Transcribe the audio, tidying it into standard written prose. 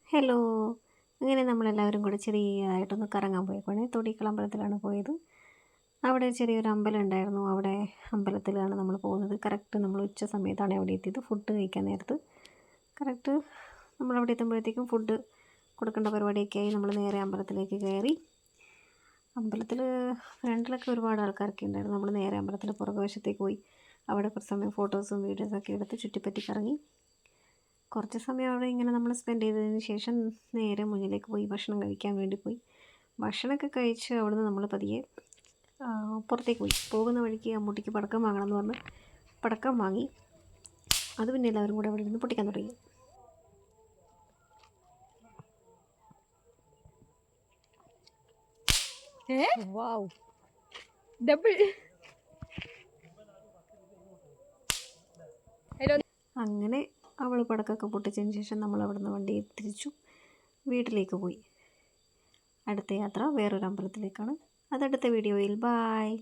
Hello. അങ്ങനെ നമ്മളെല്ലാവരും കൂടെ ചെറിയതായിട്ടൊന്ന് കറങ്ങാൻ പോയേക്കുവാണേ. തൊടിക്കൽ അമ്പലത്തിലാണ് പോയത്. അവിടെ ചെറിയൊരു അമ്പലം ഉണ്ടായിരുന്നു. അവിടെ അമ്പലത്തിലാണ് നമ്മൾ പോകുന്നത്. കറക്റ്റ് നമ്മൾ ഉച്ച സമയത്താണ് അവിടെ എത്തിയത്. ഫുഡ് കഴിക്കാൻ നേരത്ത് കറക്റ്റ് നമ്മളവിടെ എത്തുമ്പോഴത്തേക്കും ഫുഡ് കൊടുക്കേണ്ട പരിപാടിയൊക്കെ ആയി. നമ്മൾ നേരെ അമ്പലത്തിലേക്ക് കയറി. അമ്പലത്തിൽ ഫ്രണ്ടിലൊക്കെ ഒരുപാട് ആൾക്കാരൊക്കെ ഉണ്ടായിരുന്നു. നമ്മൾ നേരെ അമ്പലത്തിൻ്റെ പുറകുവശത്തേക്ക് പോയി. അവിടെ കുറച്ച് സമയം ഫോട്ടോസും വീഡിയോസൊക്കെ എടുത്ത് ചുറ്റിപ്പറ്റി കറങ്ങി. കുറച്ച് സമയം അവിടെ ഇങ്ങനെ നമ്മൾ സ്പെൻഡ് ചെയ്തതിന് ശേഷം നേരെ മുന്നിലേക്ക് പോയി ഭക്ഷണം കഴിക്കാൻ വേണ്ടി പോയി. ഭക്ഷണമൊക്കെ കഴിച്ച് അവിടുന്ന് നമ്മൾ പതിയെ പുറത്തേക്ക് പോയി. പോകുന്ന വഴിക്ക് അമ്മൂട്ടിക്ക് പടക്കം വാങ്ങണം എന്ന് പറഞ്ഞ് പടക്കം വാങ്ങി. അത് പിന്നെ എല്ലാവരും കൂടെ അവിടെ ഇരുന്ന് പൊട്ടിക്കാൻ തുടങ്ങി. അങ്ങനെ അവൾ പടക്കമൊക്കെ പൊട്ടിച്ചതിന് ശേഷം നമ്മൾ അവിടുന്ന് വണ്ടി തിരിച്ചു വീട്ടിലേക്ക് പോയി. അടുത്ത യാത്ര വേറൊരു അമ്പലത്തിലേക്കാണ്. അതടുത്ത വീഡിയോയിൽ. ബായ്.